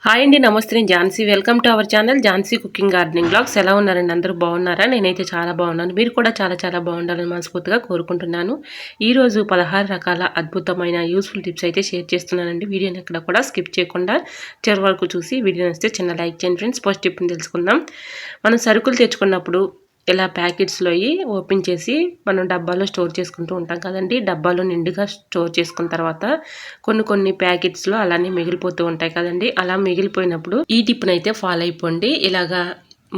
Hi అండి, నమస్తే. నేను Jhansi. Welcome to our channel Jhansi cooking gardening blogs. ఎలా ఉన్నారండి? అందరూ బాగున్నారా? నేనైతే చాలా బాగున్నాను. మీరు కూడా చాలా బాగుండాలని మనస్ఫూర్తిగా కోరుకుంటున్నాను. ఈరోజు 16 రకాల అద్భుతమైన యూస్ఫుల్ టిప్స్ అయితే షేర్ చేస్తున్నానండి. వీడియోని ఎక్కడ కూడా స్కిప్ చేయకుండా చివరి వరకు చూసి వీడియో నచ్చితే చిన్న లైక్ చేయండి ఫ్రెండ్స్. ఫస్ట్ టిప్ని తెలుసుకుందాం. మనం సరుకులు తెచ్చుకున్నప్పుడు ఇలా ప్యాకెట్స్లో ఓపెన్ చేసి మనం డబ్బాలో స్టోర్ చేసుకుంటూ ఉంటాం కదండి. డబ్బాలో నిండుగా స్టోర్ చేసుకున్న తర్వాత కొన్ని ప్యాకెట్స్లో అలానే మిగిలిపోతూ ఉంటాయి కదండి. అలా మిగిలిపోయినప్పుడు ఈ టిప్ని అయితే ఫాలో అయిపోండి. ఇలాగా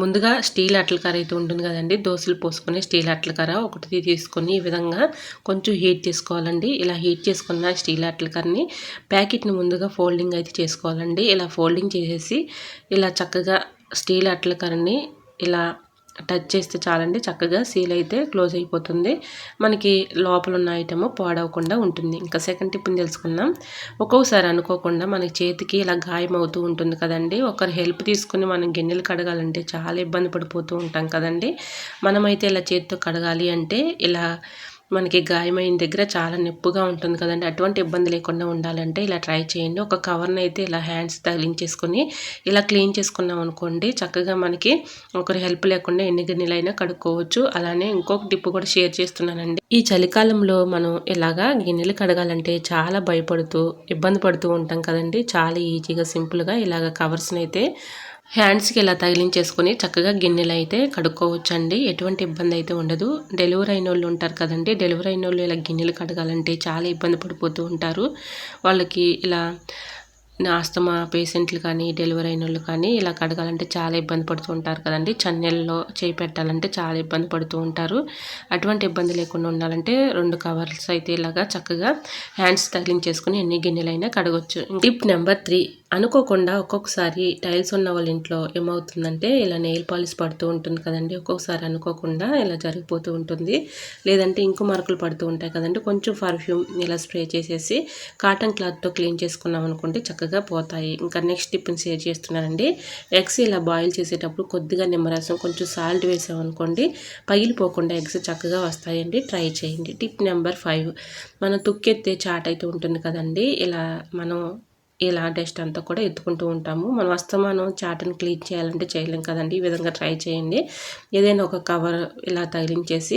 ముందుగా స్టీల్ అట్లకర అయితే ఉంటుంది కదండి. దోశలు పోసుకొని స్టీల్ అట్లకర ఒకటి తీసుకొని ఈ విధంగా కొంచెం హీట్ చేసుకోవాలండి. ఇలా హీట్ చేసుకున్న స్టీల్ అట్లకరని ప్యాకెట్ని ముందుగా ఫోల్డింగ్ అయితే చేసుకోవాలండి. ఇలా ఫోల్డింగ్ చేసేసి ఇలా చక్కగా స్టీల్ అట్లకరని ఇలా టచ్ చేస్తే చాలండి, చక్కగా సీల్ అయితే క్లోజ్ అయిపోతుంది. మనకి లోపల ఉన్న ఐటమ్ పాడవకుండా ఉంటుంది. ఇంకా సెకండ్ టిప్ని తెలుసుకుందాం. ఒక్కొక్కసారి అనుకోకుండా మనకి చేతికి ఇలా గాయం అవుతూ ఉంటుంది కదండి. ఒకరి హెల్ప్ తీసుకుని మనం గిన్నెలు కడగాలంటే చాలా ఇబ్బంది పడిపోతూ ఉంటాం కదండి. మనమైతే ఇలా చేతితో కడగాలి అంటే ఇలా మనకి గాయమైన దగ్గర చాలా నొప్పిగా ఉంటుంది కదండి. అటువంటి ఇబ్బంది లేకుండా ఉండాలంటే ఇలా ట్రై చేయండి. ఒక కవర్ని అయితే ఇలా హ్యాండ్స్ తగిలించేసుకొని ఇలా క్లీన్ చేసుకున్నాం అనుకోండి, చక్కగా మనకి ఒకరి హెల్ప్ లేకుండా ఎన్ని గిన్నెలైనా కడుక్కోవచ్చు. అలానే ఇంకొక టిప్ కూడా షేర్ చేస్తున్నానండి. ఈ చలికాలంలో మనం ఇలాగా గిన్నెలు కడగాలంటే చాలా భయపడుతూ ఇబ్బంది పడుతూ ఉంటాం కదండి. చాలా ఈజీగా సింపుల్గా ఇలాగ కవర్స్ని అయితే హ్యాండ్స్కి ఇలా తగిలించేసుకొని చక్కగా గిన్నెలు అయితే కడుక్కోవచ్చండి. ఎటువంటి ఇబ్బంది అయితే ఉండదు. డెలివరీ అయిన వాళ్ళు ఉంటారు కదండి. డెలివరీ అయిన వాళ్ళు ఇలా గిన్నెలు కడగాలంటే చాలా ఇబ్బంది పడిపోతూ ఉంటారు. వాళ్ళకి ఇలా ఆస్తమా పేషెంట్లు కానీ డెలివరీ అయిన వాళ్ళు కానీ ఇలా కడగాలంటే చాలా ఇబ్బంది పడుతూ ఉంటారు కదండి. చన్నెల్లో చేయి పెట్టాలంటే చాలా ఇబ్బంది పడుతూ ఉంటారు. అటువంటి ఇబ్బంది లేకుండా ఉండాలంటే 2 కవర్స్ అయితే ఇలాగా చక్కగా హ్యాండ్స్ తగిలించేసుకుని ఎన్ని గిన్నెలైనా కడగొచ్చు. టిప్ నెంబర్ 3, అనుకోకుండా ఒక్కొక్కసారి టైల్స్ ఉన్న వాళ్ళ ఇంట్లో ఏమవుతుందంటే ఇలా నెయిల్ పాలిష్ పడుతూ ఉంటుంది కదండి. ఒక్కొక్కసారి అనుకోకుండా ఇలా జరిగిపోతూ ఉంటుంది. లేదంటే ఇంకు మరకలు పడుతూ ఉంటాయి కదండి. కొంచెం పర్ఫ్యూమ్ ఇలా స్ప్రే చేసేసి కాటన్ క్లాత్తో క్లీన్ చేసుకున్నాం అనుకోండి, చక్కగా పోతాయి. ఇంకా నెక్స్ట్ టిప్ని షేర్ చేస్తున్నానండి. ఎగ్స్ ఇలా బాయిల్ చేసేటప్పుడు కొద్దిగా నిమ్మరసం కొంచెం సాల్ట్ వేసామనుకోండి, పగిలిపోకుండా ఎగ్స్ చక్కగా వస్తాయండి. ట్రై చేయండి. టిప్ నెంబర్ 5, మనం తుక్కెత్తే చాట్ అయితే ఉంటుంది కదండి. ఇలా మనం ఇలా డస్ట్ అంతా కూడా ఎత్తుకుంటూ ఉంటాము. మనం అస్తమానం చాటను క్లీన్ చేయాలంటే చేయలేం కదండి. ఈ విధంగా ట్రై చేయండి. ఏదైనా ఒక కవర్ ఇలా తగిలించేసి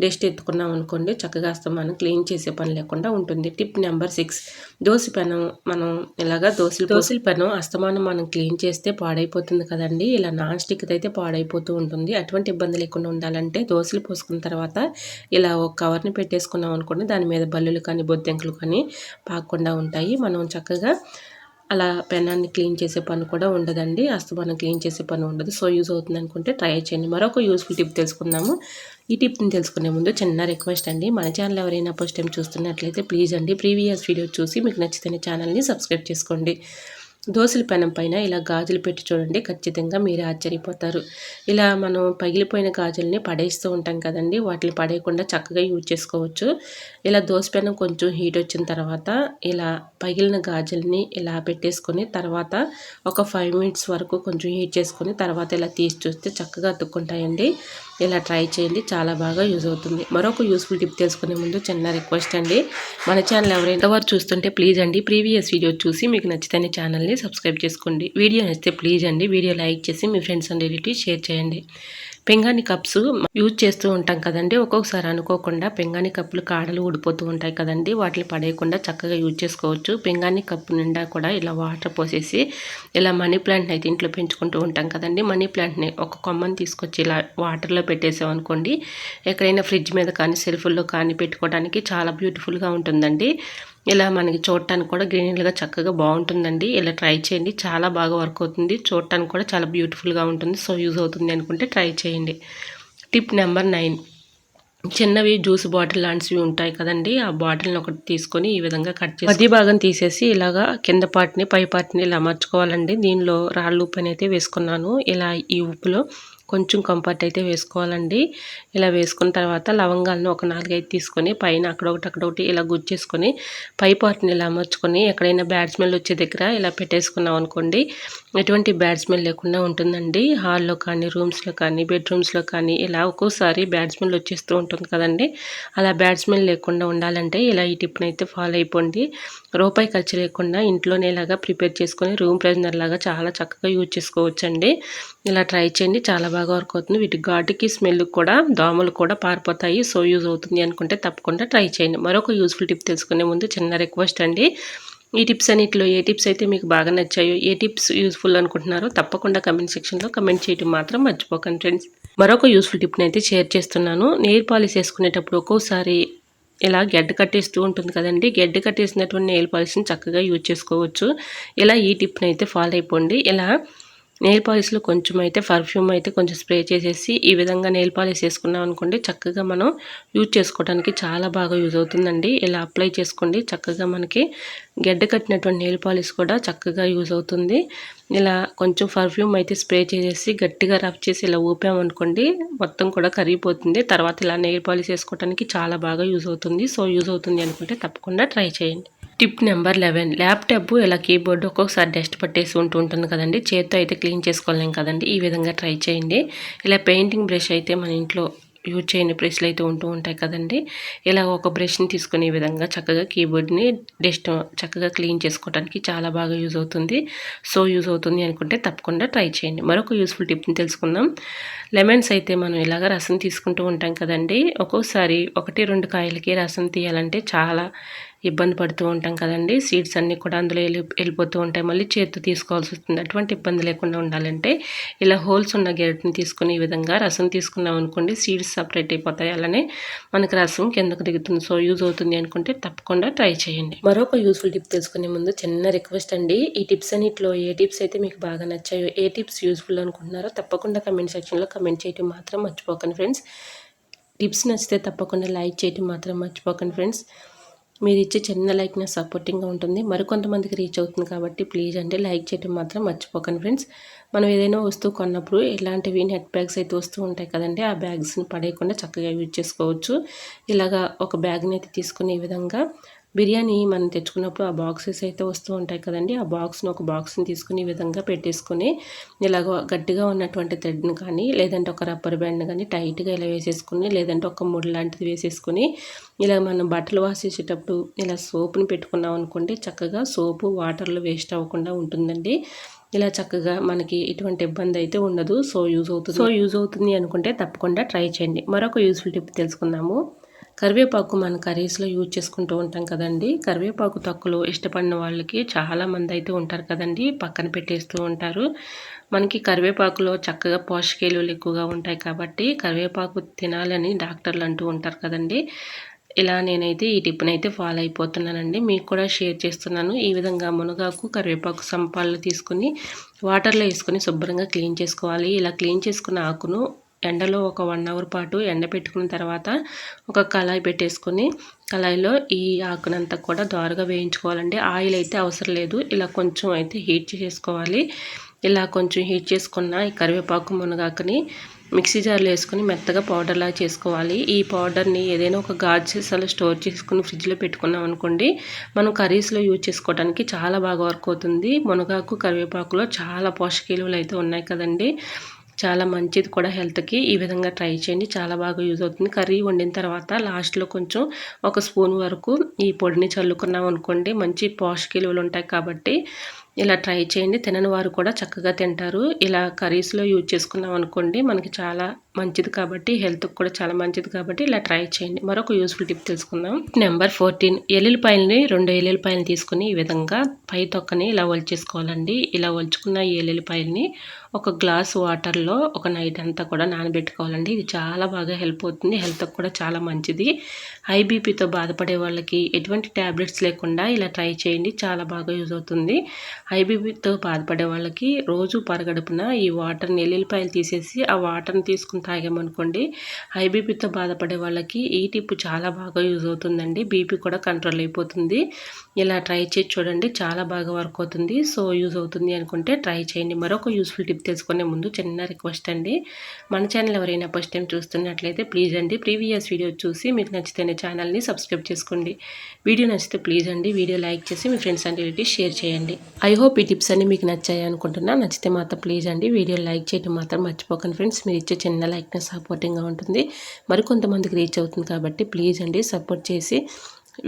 డస్ట్ ఎత్తుకున్నాం అనుకోండి, చక్కగా అస్తమానం క్లీన్ చేసే పని లేకుండా ఉంటుంది. టిప్ నెంబర్ 6, దోశ పెనం. మనం ఇలాగా దోశల పెనం అస్తమానం మనం క్లీన్ చేస్తే పాడైపోతుంది కదండి. ఇలా నాన్ స్టిక్ అయితే పాడైపోతూ ఉంటుంది. అటువంటి ఇబ్బంది లేకుండా ఉండాలంటే దోశలు పోసుకున్న తర్వాత ఇలా ఒక కవర్ని పెట్టేసుకున్నాం అనుకోండి, దాని మీద బల్లులు కానీ బొద్దెంకలు కానీ పాకకుండా ఉంటాయి. మనం చక్కగా అలా పెనాన్ని క్లీన్ చేసే పని కూడా ఉండదండి. అస్తమానం క్లీన్ చేసే పని ఉండదు. సో యూజ్ అవుతుంది అనుకుంటే ట్రై చేయండి. మరొక యూస్ఫుల్ టిప్ తెలుసుకుందాము. ఈ టిప్ని తెలుసుకునే ముందు చిన్న రిక్వెస్ట్ అండి. మన ఛానల్ ఎవరైనా ఫస్ట్ టైం చూస్తున్నట్లయితే ప్లీజ్ అండి, ప్రీవియస్ వీడియో చూసి మీకు నచ్చితే ఛానల్ని సబ్స్క్రైబ్ చేసుకోండి. దోశల పెనం పైన ఇలా గాజులు పెట్టి చూడండి, ఖచ్చితంగా మీరే ఆశ్చర్యపోతారు. ఇలా మనం పగిలిపోయిన గాజుల్ని పడేస్తూ ఉంటాం కదండి. వాటిని పడేయకుండా చక్కగా యూజ్ చేసుకోవచ్చు. ఇలా దోశ పెనం కొంచెం హీట్ వచ్చిన తర్వాత ఇలా పగిలిన గాజుల్ని ఇలా పెట్టేసుకొని తర్వాత ఒక 5 మినిట్స్ వరకు కొంచెం హీట్ చేసుకొని తర్వాత ఇలా తీసి చూస్తే చక్కగా అతుక్కుంటాయండి. ఇలా ట్రై చేయండి, చాలా బాగా యూజ్ అవుతుంది. మరొక యూస్ఫుల్ టిప్ తెలుసుకునే ముందు చిన్న రిక్వెస్ట్ అండి. మన ఛానల్ ఎవరైనా వారు చూస్తుంటే ప్లీజ్ అండి, ప్రీవియస్ వీడియో చూసి మీకు నచ్చితే ఛానల్ని సబ్స్క్రైబ్ చేసుకోండి. వీడియో నచ్చితే ప్లీజ్ అండి వీడియో లైక్ చేసి మీ ఫ్రెండ్స్ అండ్ రిలేటివ్స్ షేర్ చేయండి. పింగాణి కప్స్ యూజ్ చేస్తూ ఉంటాం కదండి. ఒక్కొక్కసారి అనుకోకుండా పింగాణి కప్పులు కాడలు ఊడిపోతూ ఉంటాయి కదండి. వాటిని పడేయకుండా చక్కగా యూజ్ చేసుకోవచ్చు. పింగాణి కప్పు నిండా కూడా ఇలా వాటర్ పోసేసి ఇలా మనీ ప్లాంట్ని అయితే ఇంట్లో పెంచుకుంటూ ఉంటాం కదండి. మనీ ప్లాంట్ని ఒక కొమ్మని తీసుకొచ్చి ఇలా వాటర్లో పెట్టేసామనుకోండి, ఎక్కడైనా ఫ్రిడ్జ్ మీద కానీ సెల్ఫ్ల్లో కానీ పెట్టుకోవడానికి చాలా బ్యూటిఫుల్గా ఉంటుందండి. ఇలా మనకి చూడటానికి కూడా గ్రీనరీగా చక్కగా బాగుంటుందండి. ఇలా ట్రై చేయండి, చాలా బాగా వర్క్ అవుతుంది. చూడటానికి కూడా చాలా బ్యూటిఫుల్గా ఉంటుంది. సో యూజ్ అవుతుంది అనుకుంటే ట్రై చేయండి. టిప్ నెంబర్ 9, చిన్నవి జ్యూస్ బాటిల్ లాంటివి ఉంటాయి కదండి. ఆ బాటిల్ని ఒకటి తీసుకొని ఈ విధంగా కట్ చేసి మధ్య భాగం తీసేసి ఇలాగా కింద పార్ట్ని పై పార్ట్ని ఇలా అమర్చుకోవాలండి. దీనిలో రాళ్ళు ఉప్పు అయితే వేసుకున్నాను. ఇలా ఈ ఉప్పులో కొంచెం కంఫర్ట్ అయితే వేసుకోవాలండి. ఇలా వేసుకున్న తర్వాత లవంగాలను ఒక 4-5 తీసుకొని పైన అక్కడొకటి ఇలా గుచ్చేసుకొని పై పార్ట్ని ఇలా అమర్చుకొని ఎక్కడైనా బ్యాడ్ స్మెల్ వచ్చే దగ్గర ఇలా పెట్టేసుకున్నాం అనుకోండి, ఎటువంటి బ్యాడ్ స్మెల్ లేకుండా ఉంటుందండి. హాల్లో కానీ రూమ్స్లో కానీ బెడ్రూమ్స్లో కానీ ఇలా ఒక్కోసారి బ్యాడ్ స్మెల్ వచ్చేస్తూ ఉంటుంది కదండి. అలా బ్యాడ్ స్మెల్ లేకుండా ఉండాలంటే ఇలా ఈ టిప్ని అయితే ఫాలో అయిపోండి. రూపాయి ఖర్చు లేకుండా ఇంట్లోనే ఇలాగా ప్రిపేర్ చేసుకొని రూమ్ ఫ్రెషనర్ లాగా చాలా చక్కగా యూజ్ చేసుకోవచ్చండి. ఇలా ట్రై చేయండి, చాలా బాగా వర్క్ అవుతుంది. వీటి ఘాటుకి స్మెల్ కూడా దోమలు కూడా పారిపోతాయి. సో యూజ్ అవుతుంది అనుకుంటే తప్పకుండా ట్రై చేయండి. మరొక యూజ్ఫుల్ టిప్ తెలుసుకునే ముందు చిన్న రిక్వెస్ట్ అండి. ఈ టిప్స్ అన్నిటిలో ఏ టిప్స్ అయితే మీకు బాగా నచ్చాయో, ఏ టిప్స్ యూజ్ఫుల్ అనుకుంటున్నారో తప్పకుండా కమెంట్ సెక్షన్లో కమెంట్ చేయడం మాత్రం మర్చిపోకండి ఫ్రెండ్స్. మరొక యూజ్ఫుల్ టిప్ని అయితే షేర్ చేస్తున్నాను. నెయిల్ పాలిష్ వేసుకునేటప్పుడు ఒక్కోసారి ఇలా గెడ్డ కట్టేస్తూ ఉంటుంది కదండి. గెడ్డ కట్టేసినటువంటి నెయిల్ పాలిష్ని చక్కగా యూజ్ చేసుకోవచ్చు. ఇలా ఈ టిప్ని అయితే ఫాలో అయిపోండి. ఇలా నెయిల్ పాలిష్లో కొంచెం అయితే పర్ఫ్యూమ్ అయితే కొంచెం స్ప్రే చేసేసి ఈ విధంగా నెయిల్ పాలిష్ వేసుకున్నాం అనుకోండి, చక్కగా మనం యూజ్ చేసుకోవడానికి చాలా బాగా యూజ్ అవుతుందండి. ఇలా అప్లై చేసుకోండి, చక్కగా మనకి గెడ్డ కట్టినటువంటి నెయిల్ పాలిష్ కూడా చక్కగా యూజ్ అవుతుంది. ఇలా కొంచెం పర్ఫ్యూమ్ అయితే స్ప్రే చేసేసి గట్టిగా రబ్ చేసి ఇలా ఊపామనుకోండి, మొత్తం కూడా కరిగిపోతుంది. తర్వాత ఇలా నెయిల్ పాలిష్ వేసుకోవడానికి చాలా బాగా యూజ్ అవుతుంది. సో యూజ్ అవుతుంది అనుకుంటే తప్పకుండా ట్రై చేయండి. టిప్ నెంబర్ 11, ల్యాప్టాప్ ఇలా కీబోర్డు ఒక్కొక్కసారి డస్ట్ పట్టేసి ఉంటుంది కదండి, చేత్తో అయితే క్లీన్ చేసుకోలేం కదండి. ఈ విధంగా ట్రై చేయండి. ఇలా పెయింటింగ్ బ్రష్ అయితే మన ఇంట్లో యూజ్ చేయని బ్రష్లు అయితే ఉంటాయి కదండి. ఇలా ఒక బ్రష్ని తీసుకుని ఈ విధంగా చక్కగా కీబోర్డ్ని డస్ట్ చక్కగా క్లీన్ చేసుకోవడానికి చాలా బాగా యూజ్ అవుతుంది. సో యూజ్ అవుతుంది అనుకుంటే తప్పకుండా ట్రై చేయండి. మరొక యూస్ఫుల్ టిప్ని తెలుసుకుందాం. లెమన్స్ అయితే మనం ఇలాగ రసం తీసుకుంటూ ఉంటాం కదండి. ఒక్కోసారి 1-2 కాయలకి రసం తీయాలంటే చాలా ఇబ్బంది పడుతూ ఉంటాం కదండి. సీడ్స్ అన్నీ కూడా అందులో వెళ్ళిపోతూ ఉంటాయి. మళ్ళీ చేత్తో తీసుకోవాల్సి వస్తుంది. అటువంటి ఇబ్బంది లేకుండా ఉండాలంటే ఇలా హోల్స్ ఉన్న గెరటిని తీసుకుని ఈ విధంగా రసం తీసుకున్నాం అనుకోండి, సీడ్స్ సపరేట్ అయిపోతాయి. అలానే మనకు రసం కిందకు దిగుతుంది. సో యూజ్ అవుతుంది అనుకుంటే తప్పకుండా ట్రై చేయండి. మరొక యూస్ఫుల్ టిప్ తెలుసుకునే ముందు చిన్న రిక్వెస్ట్ అండి. ఈ టిప్స్ అన్నిటిలో ఏ టిప్స్ అయితే మీకు బాగా నచ్చాయో, ఏ టిప్స్ యూస్ఫుల్ అనుకుంటున్నారో తప్పకుండా కమెంట్ సెక్షన్లో కమెంట్ చేయడం మాత్రం మర్చిపోకండి ఫ్రెండ్స్. టిప్స్ నచ్చితే తప్పకుండా లైక్ చేయడం మాత్రం మర్చిపోకండి ఫ్రెండ్స్. మీరు ఇచ్చే చిన్న లైక్ నాకు సపోర్టింగ్గా ఉంటుంది, మరికొంతమందికి రీచ్ అవుతుంది కాబట్టి ప్లీజ్ అంటే లైక్ చేయడం మాత్రం మర్చిపోకండి ఫ్రెండ్స్. మనం ఏదైనా వస్తువు కొన్నప్పుడు ఇలాంటివి నెట్ బ్యాగ్స్ అయితే వస్తూ ఉంటాయి కదండి, ఆ బ్యాగ్స్ని పడేయకుండా చక్కగా యూజ్ చేసుకోవచ్చు. ఇలాగా ఒక బ్యాగ్ని అయితే తీసుకుని ఈ విధంగా బిర్యానీ మనం తెచ్చుకున్నప్పుడు ఆ బాక్సెస్ అయితే వస్తూ ఉంటాయి కదండి, ఆ ఒక బాక్స్ని తీసుకుని ఈ విధంగా పెట్టేసుకొని ఇలాగ గట్టిగా ఉన్నటువంటి థ్రెడ్ని కానీ లేదంటే ఒక రబ్బర్ బ్యాండ్ కానీ టైట్గా ఇలా వేసేసుకుని, లేదంటే ఒక ముడి లాంటిది వేసేసుకొని ఇలా మనం బట్టలు వాష్ చేసేటప్పుడు ఇలా సోప్ని పెట్టుకున్నాం అనుకోండి, చక్కగా సోపు వాటర్లో వేస్ట్ అవ్వకుండా ఉంటుందండి. ఇలా చక్కగా మనకి ఎటువంటి ఇబ్బంది అయితే ఉండదు. సో యూజ్ అవుతుంది అనుకుంటే తప్పకుండా ట్రై చేయండి. మరొక యూస్ఫుల్ టిప్ తెలుసుకుందాము. కరివేపాకు మన కర్రీస్లో యూజ్ చేసుకుంటూ ఉంటాం కదండి. కరివేపాకు తొక్కలు ఇష్టపడిన వాళ్ళకి చాలామంది అయితే ఉంటారు కదండి, పక్కన పెట్టేస్తూ ఉంటారు. మనకి కరివేపాకులో చక్కగా పోషకాలు ఎక్కువగా ఉంటాయి కాబట్టి కరివేపాకు తినాలని డాక్టర్లు అంటూ ఉంటారు కదండి. ఇలా నేనైతే ఈ టిప్ని అయితే ఫాలో అయిపోతున్నానండి, మీకు కూడా షేర్ చేస్తున్నాను. ఈ విధంగా మునగాకు కరివేపాకు సంపాలు తీసుకుని వాటర్లో వేసుకొని శుభ్రంగా క్లీన్ చేసుకోవాలి. ఇలా క్లీన్ చేసుకున్న ఆకును ఎండలో ఒక 1 అవర్ పాటు ఎండబెట్టుకున్న తర్వాత ఒక కళాయి పెట్టేసుకొని కళాయిలో ఈ ఆకునంతా కూడా దోరగా వేయించుకోవాలండి. ఆయిల్ అయితే అవసరం లేదు. ఇలా కొంచెం అయితే హీట్ చేసుకోవాలి. ఇలా కొంచెం హీట్ చేసుకున్న ఈ కరివేపాకు మునగాకుని మిక్సీ జార్లో వేసుకొని మెత్తగా పౌడర్లా చేసుకోవాలి. ఈ పౌడర్ని ఏదైనా ఒక గాజు సీసాలో స్టోర్ చేసుకుని ఫ్రిడ్జ్లో పెట్టుకున్నాం అనుకోండి, మనం కర్రీస్లో యూజ్ చేసుకోవడానికి చాలా బాగా వర్క్ అవుతుంది. మునగాకు కరివేపాకులో చాలా పోషక విలువలు అయితే ఉన్నాయి కదండి, చాలా మంచిది కూడా హెల్త్కి. ఈ విధంగా ట్రై చేయండి, చాలా బాగా యూజ్ అవుతుంది. కర్రీ వండిన తర్వాత లాస్ట్లో కొంచెం ఒక స్పూన్ వరకు ఈ పొడిని చల్లుకున్నాం అనుకోండి, మంచి పోషక విలువలు ఉంటాయి కాబట్టి ఇలా ట్రై చేయండి. తినని వారు కూడా చక్కగా తింటారు. ఇలా కర్రీస్లో యూజ్ చేసుకున్నాం అనుకోండి, మనకి చాలా మంచిది కాబట్టి, హెల్త్కి కూడా చాలా మంచిది కాబట్టి ఇలా ట్రై చేయండి. మరొక యూస్ఫుల్ టిప్ తెలుసుకుందాం. నెంబర్ 14, ఎల్లుల్లిపాయలని 2 ఎల్లుల్లిపాయలు తీసుకుని ఈ విధంగా పై తొక్కని ఇలా ఒలిచేసుకోవాలండి. ఇలా ఒలుచుకున్న ఈ ఎల్లుల్లిపాయలని ఒక గ్లాస్ వాటర్లో ఒక నైట్ అంతా కూడా నానబెట్టుకోవాలండి. ఇది చాలా బాగా హెల్ప్ అవుతుంది, హెల్త్కి కూడా చాలా మంచిది. హై బీపీతో బాధపడే వాళ్ళకి ఎటువంటి ట్యాబ్లెట్స్ లేకుండా ఇలా ట్రై చేయండి, చాలా బాగా యూజ్ అవుతుంది. హై బీపీతో బాధపడే వాళ్ళకి రోజు పరగడుపున ఈ వాటర్ని ఎల్లుల్లిపాయలు తీసేసి ఆ వాటర్ని తీసుకుని తాగామనుకోండి, హై బీపీతో బాధపడే వాళ్ళకి ఈ టిప్ చాలా బాగా యూజ్ అవుతుందండి. బీపీ కూడా కంట్రోల్ అయిపోతుంది. ఇలా ట్రై చేసి చూడండి, చాలా బాగా వర్క్ అవుతుంది. సో యూజ్ అవుతుంది అనుకుంటే ట్రై చేయండి. మరొక యూస్ఫుల్ టిప్ తెలుసుకునే ముందు చిన్న రిక్వెస్ట్ అండి, మన ఛానల్ ఎవరైనా ఫస్ట్ టైం చూస్తున్నట్లయితే ప్లీజ్ అండి ప్రీవియస్ వీడియో చూసి మీకు నచ్చితేనే ఛానల్ని సబ్స్క్రైబ్ చేసుకోండి. వీడియో నచ్చితే ప్లీజ్ అండి వీడియో లైక్ చేసి మీ ఫ్రెండ్స్ అండ్ రిలేటివ్స్ షేర్ చేయండి. ఐ హోప్ ఈ టిప్స్ అన్ని మీకు నచ్చాయి అనుకుంటున్నా. నచ్చితే మాత్రం ప్లీజ్ అండి వీడియో లైక్ చేయడం మాత్రం మర్చిపోకండి ఫ్రెండ్స్. మీరు ఇచ్చే చిన్న లైక్నెస్ సపోర్టింగ్గా ఉంటుంది, మరికొంతమందికి రీచ్ అవుతుంది కాబట్టి ప్లీజ్ అండి సపోర్ట్ చేసి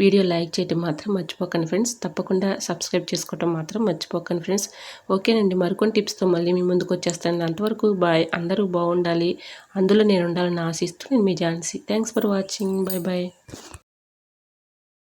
వీడియో లైక్ చేయడం మాత్రం మర్చిపోకండి ఫ్రెండ్స్. తప్పకుండా సబ్స్క్రైబ్ చేసుకోవడం మాత్రం మర్చిపోకండి ఫ్రెండ్స్. ఓకేనండి, మరికొన్ని టిప్స్తో మళ్ళీ మీ ముందుకు వచ్చేస్తాను. అంతవరకు బాయ్. అందరూ బాగుండాలి, అందులో నేను ఉండాలని ఆశిస్తూ నేను మీ Jhansi. Thanks for watching. Bye bye.